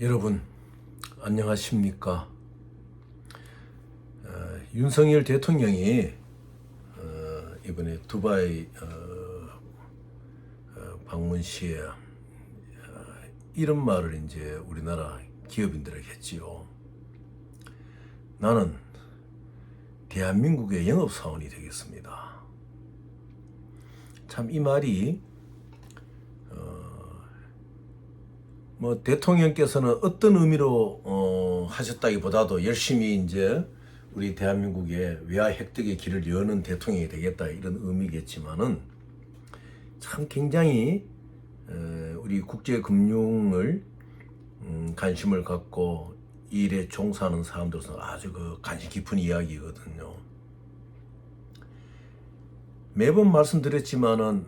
여러분 안녕하십니까? 윤석열 대통령이 이번에 두바이 방문 시에 이런 말을 이제 우리나라 기업인들에게 했지요. 나는 대한민국의 영업사원이 되겠습니다. 참 이 말이 뭐 대통령께서는 어떤 의미로 하셨다기보다도 열심히 이제 우리 대한민국의 외화 획득의 길을 여는 대통령이 되겠다 이런 의미겠지만은 참 굉장히 우리 국제 금융을 관심을 갖고 이 일에 종사하는 사람들로서 아주 그 관심 깊은 이야기거든요. 매번 말씀드렸지만은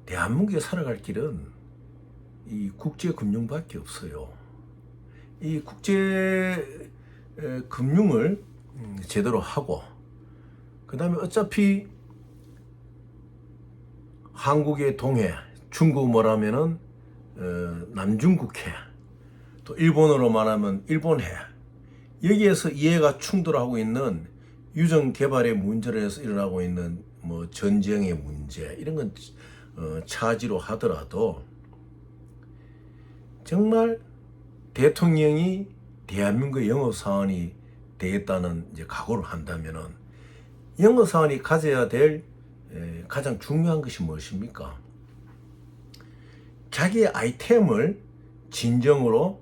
대한민국에 살아갈 길은 이 국제 금융밖에 없어요. 이 국제 금융을 제대로 하고, 그 다음에 어차피 한국의 동해, 중국 뭐라면은 남중국해, 또 일본어로 말하면 일본해, 여기에서 이해가 충돌하고 있는 유전 개발의 문제로 해서 일어나고 있는 뭐 전쟁의 문제 이런 건 차지로 하더라도 정말 대통령이 대한민국의 영업사원이 되겠다는 이제 각오를 한다면은 영업사원이 가져야 될 가장 중요한 것이 무엇입니까? 자기의 아이템을 진정으로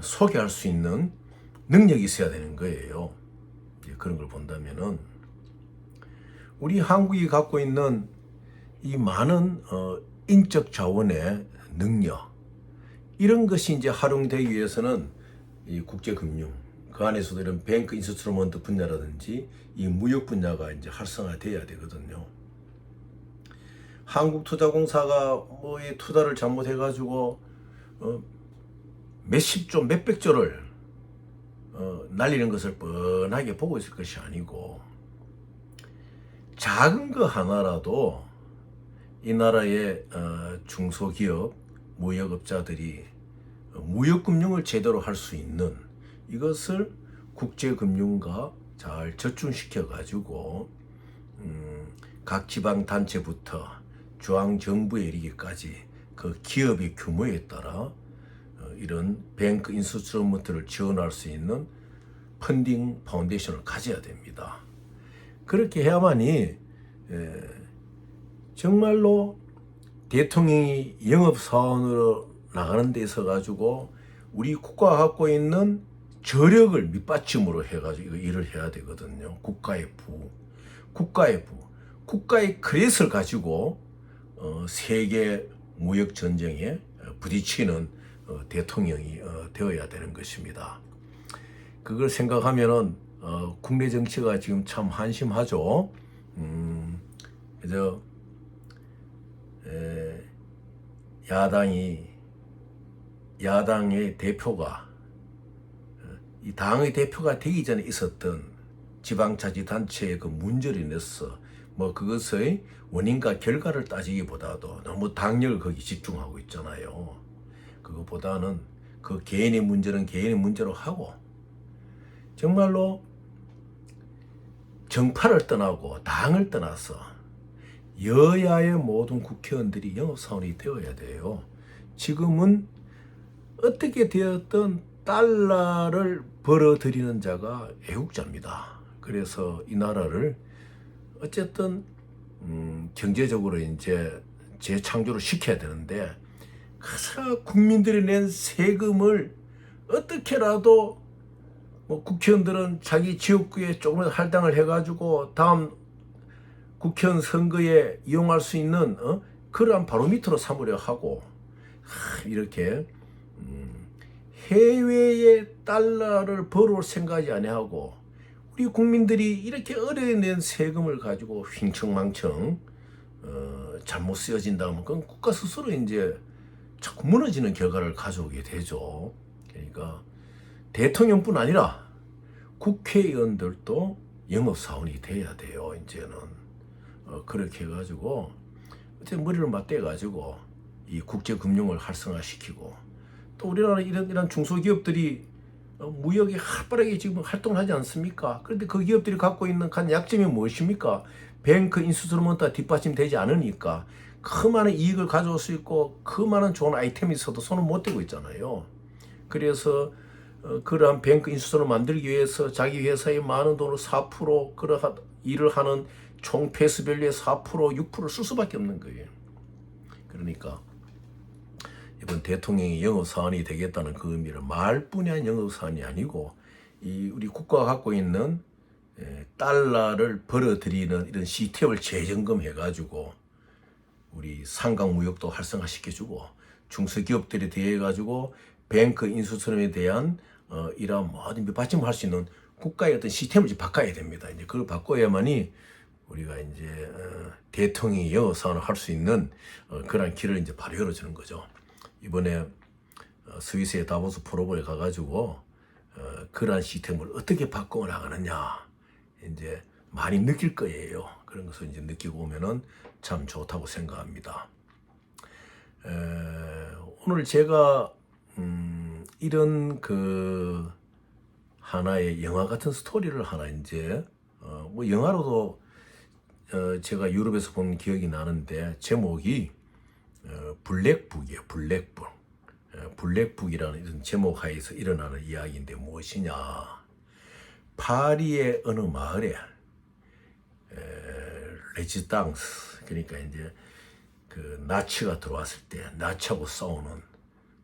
소개할 수 있는 능력이 있어야 되는 거예요. 그런 걸 본다면은 우리 한국이 갖고 있는 이 많은 인적 자원의 능력, 이런 것이 이제 활용되기 위해서는 이 국제금융, 그 안에서도 이런 뱅크 인스트루먼트 분야라든지 이 무역 분야가 이제 활성화돼야 되거든요. 한국투자공사가 뭐의 투자를 잘못해가지고 몇십조, 몇백조를 날리는 것을 뻔하게 보고 있을 것이 아니고, 작은 거 하나라도 이 나라의 중소기업, 무역업자들이 무역금융을 제대로 할 수 있는 이것을 국제금융과 잘 절충시켜가지고 각 지방단체부터 중앙정부에 이르기까지 그 기업의 규모에 따라 이런 뱅크 인스트루먼트를 지원할 수 있는 펀딩 파운데이션을 가져야 됩니다. 그렇게 해야만이 정말로 대통령이 영업사원으로 나가는 데 있어 가지고 우리 국가가 갖고 있는 저력을 밑받침으로 해가지고 일을 해야 되거든요. 국가의 국가의 크레딧을 가지고 세계 무역 전쟁에 부딪히는 대통령이 되어야 되는 것입니다. 그걸 생각하면은 국내 정치가 지금 참 한심하죠. 그래서 야당의 대표가 이 당의 대표가 되기 전에 있었던 지방자치단체의 그 문제로 인해서 뭐 그것의 원인과 결과를 따지기보다도 너무 당력을 거기 집중하고 있잖아요. 그것보다는 그 개인의 문제는 개인의 문제로 하고 정말로 정파를 떠나고 당을 떠나서 여야의 모든 국회의원들이 영업사원이 되어야 돼요. 지금은 어떻게 되었든 달러를 벌어들이는 자가 애국자입니다. 그래서 이 나라를 어쨌든 경제적으로 이제 재창조를 시켜야 되는데, 가서 국민들이 낸 세금을 어떻게라도 뭐 국회의원들은 자기 지역구에 조금이라도 할당을 해가지고 다음 국회의원 선거에 이용할 수 있는 그러한 바로미터로 삼으려 하고, 이렇게 해외의 달러를 벌어올 생각이 아니하고 우리 국민들이 이렇게 어려낸 세금을 가지고 휘청망청 잘못 쓰여진다면 그건 국가 스스로 이제 자꾸 무너지는 결과를 가져오게 되죠. 그러니까 대통령뿐 아니라 국회의원들도 영업사원이 돼야 돼요. 이제는 그렇게 해가지고 어쨌든 머리를 맞대가지고 이 국제금융을 활성화시키고 또 우리나라 이런 중소기업들이 무역에 활발하게 지금 활동을 하지 않습니까? 그런데 그 기업들이 갖고 있는 간 약점이 무엇입니까? 뱅크 인수스로만 다 뒷받침되지 않으니까 그 많은 이익을 가져올 수 있고 그 많은 좋은 아이템이 있어도 손을 못 대고 있잖아요. 그래서 그러한 뱅크 인수스를 만들기 위해서 자기 회사에 많은 돈을 4% 그러한 일을 하는 총 패스밸류의 4% 6%를 쓸 수밖에 없는 거예요. 그러니까 이번 대통령이 영업사원이 되겠다는 그 의미를 말뿐이 아닌 영업사원이 아니고 이 우리 국가가 갖고 있는 달러를 벌어들이는 이런 시스템을 재점검해가지고 우리 상강무역도 활성화시켜주고 중소기업들에 대해 가지고 뱅크 인수처럼에 대한 이런 모든 밑받침을 할 수 있는 국가의 어떤 시스템을 이제 바꿔야 됩니다. 이제 그걸 바꿔야만이 우리가 이제 대통령이 영업사원을 할 수 있는 그런 길을 이제 바로 열어주는 거죠. 이번에 스위스의 다보스 포럼에 가가지고 그러한 시스템을 어떻게 바꿔 나가느냐 이제 많이 느낄 거예요. 그런 것을 이제 느끼고 오면은 참 좋다고 생각합니다. 오늘 제가 이런 그 하나의 영화 같은 스토리를 하나 이제 뭐 영화로도 제가 유럽에서 본 기억이 나는데 제목이 블랙북이에요. 블랙북. 블랙북이라는 이런 제목 하에서 일어나는 이야기인데 무엇이냐? 파리의 어느 마을에 레지당스 그러니까 이제 그 나치가 들어왔을 때 나치하고 싸우는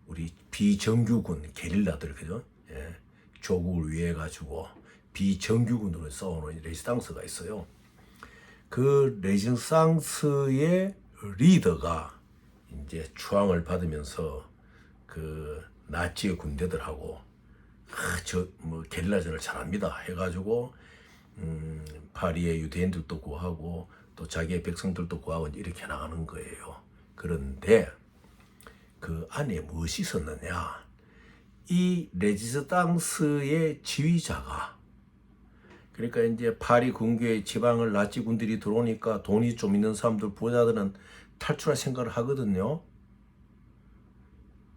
우리 비정규군 게릴라들 그죠? 예, 조국을 위해 가지고 비정규군으로 싸우는 레지당스가 있어요. 그 레지당스의 리더가 이제 추앙을 받으면서 그 나치의 군대들하고 뭐 게릴라전을 잘합니다 해가지고 파리의 유대인들도 구하고 또 자기의 백성들도 구하고 이렇게 나가는 거예요. 그런데 그 안에 무엇이 있었느냐? 이 레지스탕스의 지휘자가 그러니까 이제 파리 근교의 지방을 나치 군들이 들어오니까 돈이 좀 있는 사람들 부자들은 탈출할 생각을 하거든요.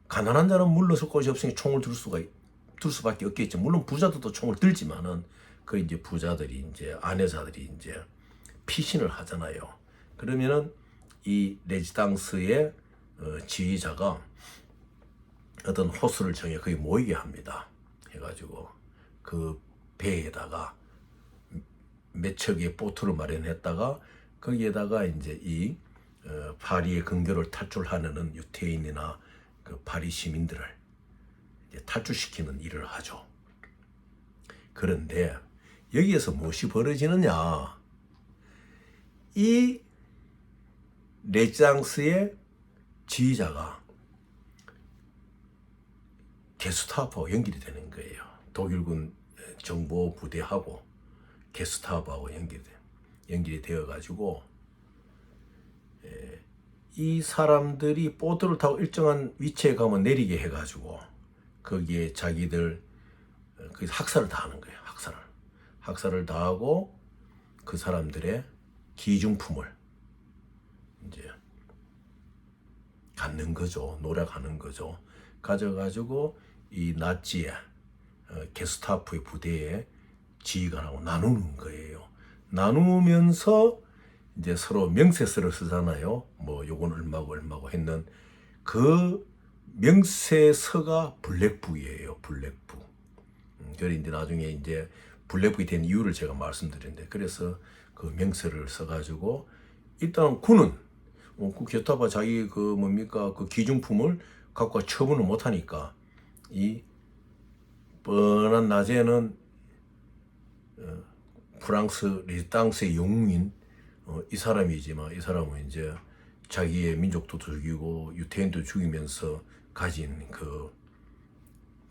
가난한 자는 물러설 곳이 없으니 총을 들 수밖에 없겠죠. 물론 부자들도 총을 들지만은 그 이제 부자들이 이제 아내자들이 이제 피신을 하잖아요. 그러면은 이 레지당스의 지휘자가 어떤 호수를 정해 거기 모이게 합니다. 해가지고 그 배에다가 몇 척의 보트를 마련했다가 거기에다가 이제 이 파리의 근교를 탈출하는 유태인이나 그 파리 시민들을 이제 탈출시키는 일을 하죠. 그런데 여기에서 무엇이 벌어지느냐? 이 레지당스의 지휘자가 게스타포와 연결이 되는 거예요. 독일군 정보 부대하고 게스타포하고 연결이 되어가지고 이 사람들이 보트를 타고 일정한 위치에 가면 내리게 해가지고 거기에 자기들 그 학살을 당하는 거예요. 학살을 당하고 그 사람들의 기중품을 이제 갖는 거죠. 노력하는 거죠. 가져가지고 이 나치의 게스타포의 부대에 지휘관하고 나누는 거예요. 나누면서 이제 서로 명세서를 쓰잖아요. 뭐 요건 얼마고 했는 그 명세서가 블랙북이에요. 블랙북. 그래 이제 나중에 이제 블랙북이 된 이유를 제가 말씀드렸는데 그래서 그 명세를 써가지고 일단 군은 그 게스타포가 자기 그 뭡니까 그 기중품을 갖고 처분을 못하니까 이 뻔한 낮에는 프랑스 레지당스의 영웅인 이 사람이지만 이 사람은 이제 자기의 민족도 죽이고 유태인도 죽이면서 가진 그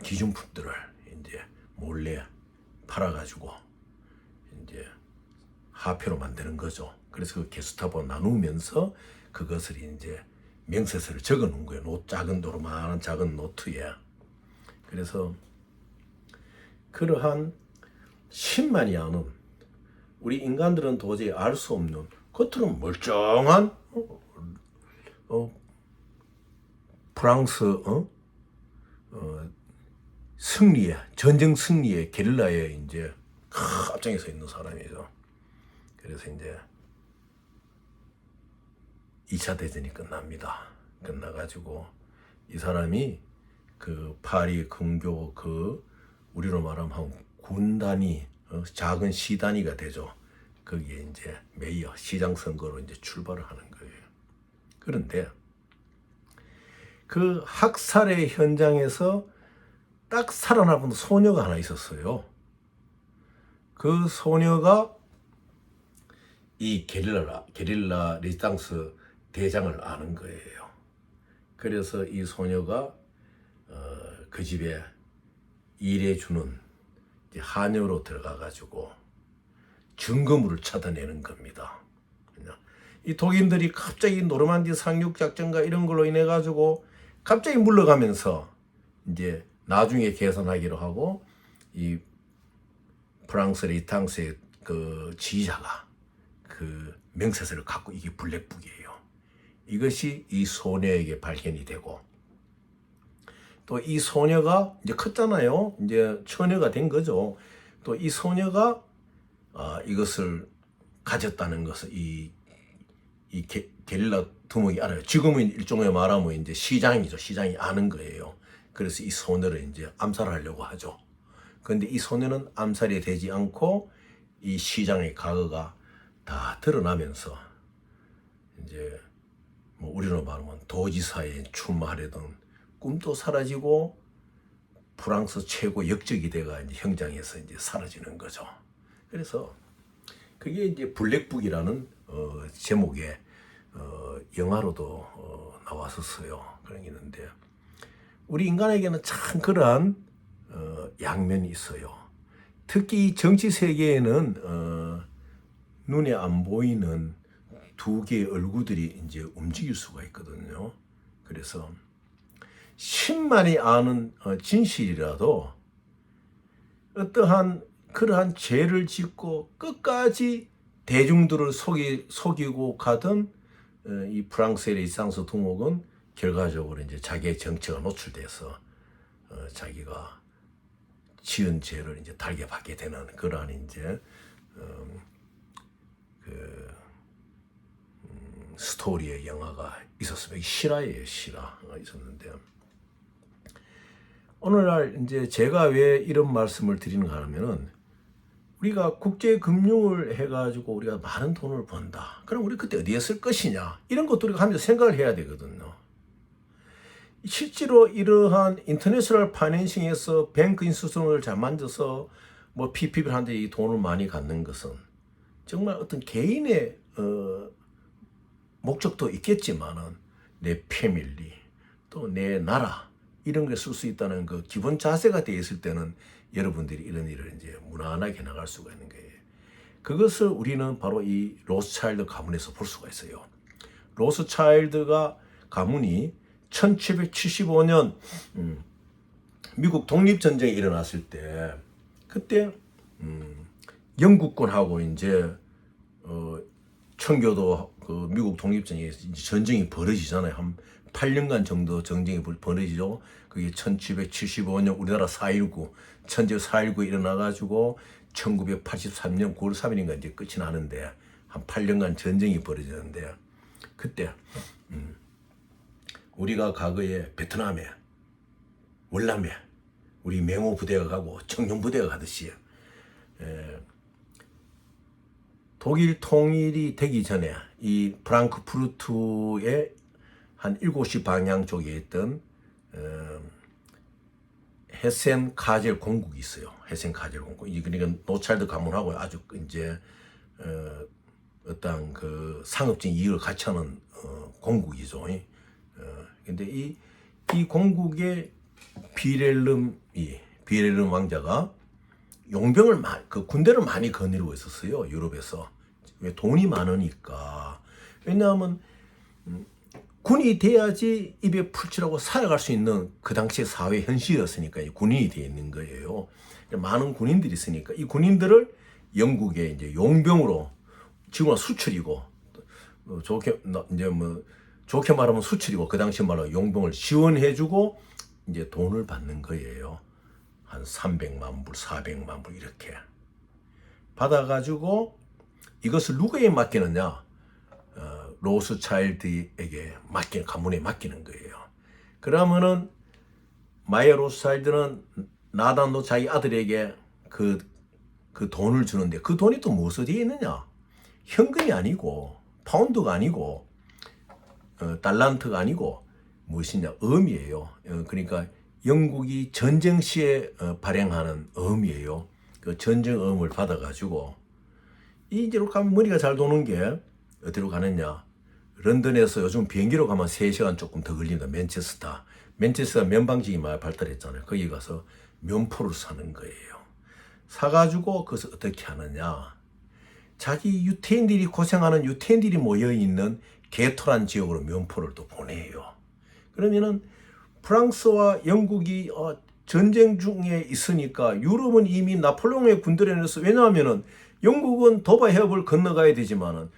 기중품들을 이제 몰래 팔아가지고 이제 화폐로 만드는 거죠. 그래서 그 게스타포 나누면서 그것을 이제 명세서를 적어 놓은 거예요. 조그마한 작은 노트에. 그래서 그러한 신만이 아는 우리 인간들은 도저히 알 수 없는 겉으로는 멀쩡한 프랑스 승리에, 전쟁 승리에, 게릴라에 이제 앞장에 서 있는 사람이죠. 그래서 이제 2차 대전이 끝납니다. 끝나가지고 이 사람이 그 파리 근교 그 우리로 말하면 한 군단위, 작은 시단위가 되죠. 거기에 이제 메이어 시장 선거로 이제 출발을 하는 거예요. 그런데 그 학살의 현장에서 딱 살아남은 소녀가 하나 있었어요. 그 소녀가 이 게릴라 레지스탕스 대장을 아는 거예요. 그래서 이 소녀가 그 집에 일해주는 하녀로 들어가가지고 증거물을 찾아내는 겁니다. 이 독일들이 갑자기 노르만디 상륙 작전과 이런 걸로 인해 가지고 갑자기 물러가면서 이제 나중에 개선하기로 하고 이 프랑스 레지스탕스의 그 지휘자가 그 명세서를 갖고 이게 블랙북이에요. 이것이 이 소녀에게 발견이 되고 또 이 소녀가 이제 컸잖아요. 이제 처녀가 된 거죠. 또 이 소녀가 이것을 가졌다는 것을 이 게릴라 두목이 알아요. 지금은 일종의 말하면 이제 시장이죠. 시장이 아는 거예요. 그래서 이 소녀를 이제 암살하려고 하죠. 그런데 이 소녀는 암살이 되지 않고 이 시장의 과거가 다 드러나면서 이제 뭐 우리로 말하면 도지사에 출마하려던 꿈도 사라지고 프랑스 최고 역적이 돼가 이제 현장에서 이제 사라지는 거죠. 그래서 그게 이제 블랙북이라는 제목의 영화로도 나왔었어요. 그런 게 있는데 우리 인간에게는 참 그러한 양면이 있어요. 특히 정치 세계에는 눈에 안 보이는 두 개의 얼굴들이 이제 움직일 수가 있거든요. 그래서 신만이 아는 진실이라도 어떠한 그러한 죄를 짓고 끝까지 대중들을 속이고 가던 이 프랑스의 레지스탕스 두목은 결과적으로 이제 자기의 정체가 노출돼서 자기가 지은 죄를 이제 달게 받게 되는 그러한 이제 스토리의 영화가 있었습니다. 실화예요, 실화가 있었는데요. 오늘날 이제 제가 왜 이런 말씀을 드리는가 하면은 우리가 국제 금융을 해가지고 우리가 많은 돈을 번다. 그럼 우리 그때 어디에 쓸 것이냐? 이런 것도 우리가 하면서 생각을 해야 되거든요. 실제로 이러한 인터내셔널 파이낸싱에서 뱅크 인스트루먼트를 잘 만져서 뭐 PPP를 하는데 이 돈을 많이 갖는 것은 정말 어떤 개인의 목적도 있겠지만은 내 패밀리 또 내 나라 이런 걸 쓸 수 있다는 그 기본 자세가 되어 있을 때는 여러분들이 이런 일을 이제 무난하게 나갈 수가 있는 거예요. 그것을 우리는 바로 이 로스차일드 가문에서 볼 수가 있어요. 로스차일드가 가문이 1775년 미국 독립전쟁이 일어났을 때 그때 영국군하고 이제 청교도 그 미국 독립전쟁에서 전쟁이 벌어지잖아요. 한 8년간 정도 전쟁이 벌어지죠. 그게 1775년 우리나라 4.19, 1949 일어나가지고 1983년 9월 3일인가 이제 끝이 나는데 한 8년간 전쟁이 벌어지는데 그때 우리가 과거에 베트남에 월남에 우리 맹호 부대가 가고 청룡 부대가 가듯이 독일 통일이 되기 전에 이 프랑크푸르트의 한 7시 방향 쪽에 있던 헤센 카젤 공국이 있어요. 헤센 카젤 공국. 이 그러니까 노차일드 가문하고 아주 이제 어떤 그 상업적인 이익을 같이 하는 공국이죠. 근데 이 공국의 비렐름 왕자가 용병을 그 군대를 많이 거느리고 있었어요. 유럽에서. 왜 돈이 많으니까. 왜냐하면 군이 돼야지 입에 풀칠하고 살아갈 수 있는 그 당시의 사회 현실이었으니까 군인이 되어 있는 거예요. 많은 군인들이 있으니까 이 군인들을 영국에 이제 용병으로 지금은 수출이고 좋게 말하면 수출이고 그 당시 말로 용병을 지원해주고 이제 돈을 받는 거예요. 한 300만 불, 400만 불 이렇게 받아가지고 이것을 누구에게 맡기느냐? 로스차일드에게 가문에 맡기는 거예요. 그러면은 마이어 로스차일드는 나단도 자기 아들에게 그 돈을 주는데 그 돈이 또 무엇에 있느냐? 현금이 아니고 파운드가 아니고 달란트가 아니고 무엇이냐? 음이에요. 그러니까 영국이 전쟁 시에 발행하는 음이에요. 그 전쟁 음을 받아가지고 이제로 가면 머리가 잘 도는 게 어디로 가느냐? 런던에서 요즘 비행기로 가면 3시간 조금 더 걸린다. 맨체스터 면방직이 많이 발달했잖아요. 거기 가서 면포를 사는 거예요. 사가지고 그것을 어떻게 하느냐? 자기 유태인들이 고생하는 유태인들이 모여있는 게토란 지역으로 면포를 또 보내요. 그러면은 프랑스와 영국이 전쟁 중에 있으니까 유럽은 이미 나폴레옹의 군대를 내서 왜냐하면은 영국은 도바 해협을 건너가야 되지만은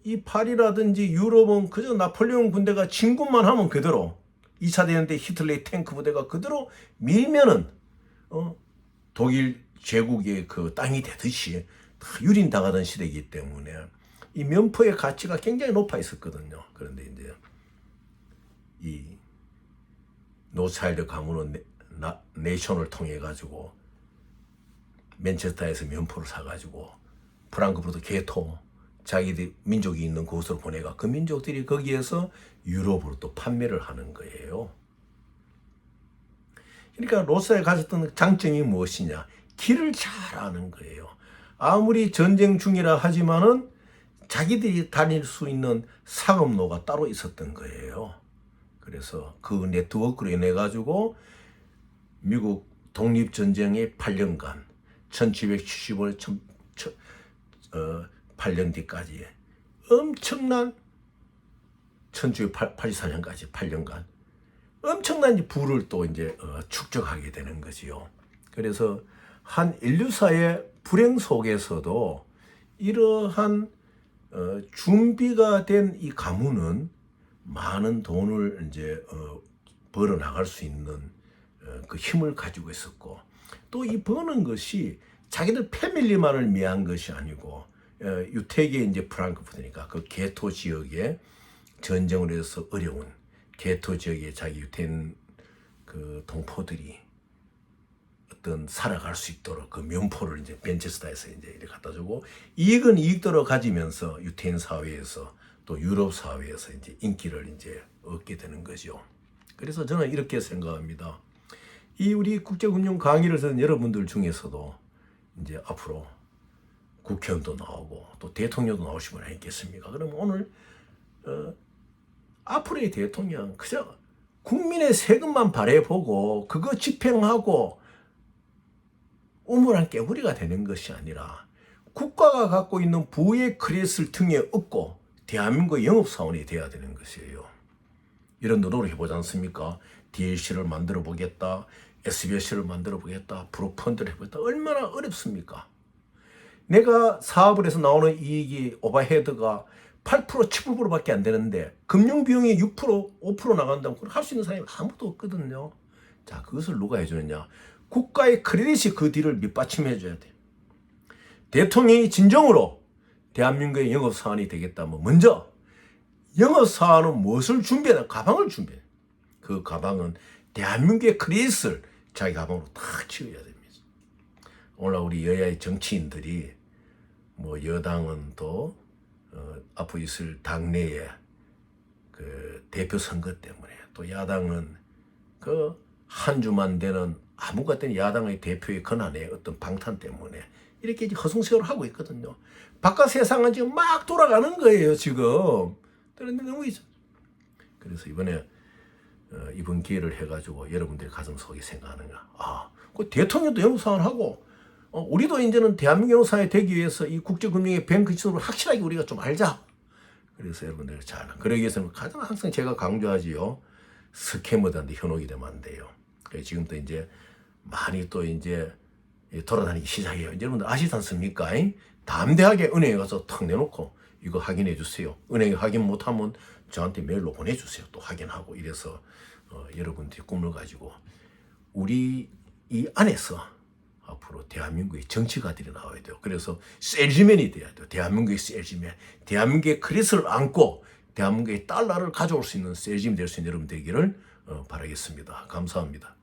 이 파리라든지 유럽은 그저 나폴레옹 군대가 진군만 하면 그대로 2차 대전 때 히틀러의 탱크 부대가 그대로 밀면은 독일 제국의 그 땅이 되듯이 다 유린당하던 시대이기 때문에 이 면포의 가치가 굉장히 높아 있었거든요. 그런데 이제 이 노차일드 가문은 네이션을 통해 가지고 맨체스터에서 면포를 사가지고 프랑크푸르트 게토 자기들 민족이 있는 곳으로 보내가 그 민족들이 거기에서 유럽으로 또 판매를 하는 거예요. 그러니까 로스에 가졌던 장점이 무엇이냐? 길을 잘 아는 거예요. 아무리 전쟁 중이라 하지만은 자기들이 다닐 수 있는 상업로가 따로 있었던 거예요. 그래서 그 네트워크로 인해 가지고 미국 독립전쟁의 8년간 1775년 8년 뒤까지 엄청난 1984년까지 8년간 엄청난 부를 또 이제 축적하게 되는 거지요. 그래서 한 인류사의 불행 속에서도 이러한 준비가 된 이 가문은 많은 돈을 이제 벌어 나갈 수 있는 그 힘을 가지고 있었고 또 이 버는 것이 자기들 패밀리만을 위한 것이 아니고 유택의 이제 프랑크푸르트니까 그 게토 지역에 전쟁을 해서 어려운 게토 지역에 자기 유태인 그 동포들이 어떤 살아갈 수 있도록 그 면포를 이제 맨체스터에서 이제 이렇게 갖다 주고 이익은 이익대로 가지면서 유태인 사회에서 또 유럽 사회에서 이제 인기를 이제 얻게 되는 거죠. 그래서 저는 이렇게 생각합니다. 이 우리 국제금융 강의를 듣는 여러분들 중에서도 이제 앞으로 국회의원도 나오고 또 대통령도 나오실 분 아니겠습니까? 그럼 오늘 앞으로의 대통령 그저 국민의 세금만 바라보고 그거 집행하고 우물안 깨부리가 되는 것이 아니라 국가가 갖고 있는 부의 크레딧을 등에 업고 대한민국의 영업사원이 돼야 되는 것이에요. 이런 노력을 해보지 않습니까? DLC를 만들어 보겠다, SBS를 만들어 보겠다, 브로펀드를 해보겠다. 얼마나 어렵습니까? 내가 사업을 해서 나오는 이익이 오버헤드가 8% 7%밖에 안 되는데 금융비용이 6% 5% 나간다면 그걸 할 수 있는 사람이 아무도 없거든요. 자, 그것을 누가 해주느냐? 국가의 크레딧이 그 뒤를 밑받침해 줘야 돼. 대통령이 진정으로 대한민국의 영업사원이 되겠다면 먼저 영업사원은 무엇을 준비하냐? 가방을 준비해. 그 가방은 대한민국의 크레딧을 자기 가방으로 탁 치워야 됩니다. 오늘 우리 여야의 정치인들이 뭐 여당은 또 앞으로 있을 당내의 그 대표 선거 때문에 또 야당은 그 한 주만 되는 아무 같은 야당의 대표의 권한의 어떤 방탄 때문에 이렇게 허송세월을 하고 있거든요. 바깥 세상은 지금 막 돌아가는 거예요, 지금. 그런데 너무 있어. 그래서 이번에 이번 기회를 해가지고 여러분들의 가슴 속에 생각하는 거, 그 대통령도 영업사원하고 우리도 이제는 대한민국 영업사원이 되기 위해서 이 국제금융의 뱅크 시스템을 확실하게 우리가 좀 알자. 그래서 여러분들 잘 그러기 위해서는 가장 항상 제가 강조하지요. 스캐머들한테 현혹이 되면 안 돼요. 지금도 이제 많이 또 이제 돌아다니기 시작해요. 여러분들 아시지 않습니까? 담대하게 은행에 가서 탁 내놓고 이거 확인해 주세요. 은행에 확인 못하면 저한테 메일로 보내주세요. 또 확인하고 이래서 여러분들이 꿈을 가지고 우리 이 안에서 앞으로 대한민국의 정치가들이 나와야 돼요. 그래서 셀즈맨이 돼야 돼요. 대한민국의 셀즈맨. 대한민국의 크리스를 안고 대한민국의 달러를 가져올 수 있는 셀즈맨이 될 수 있는 여러분 되기를 바라겠습니다. 감사합니다.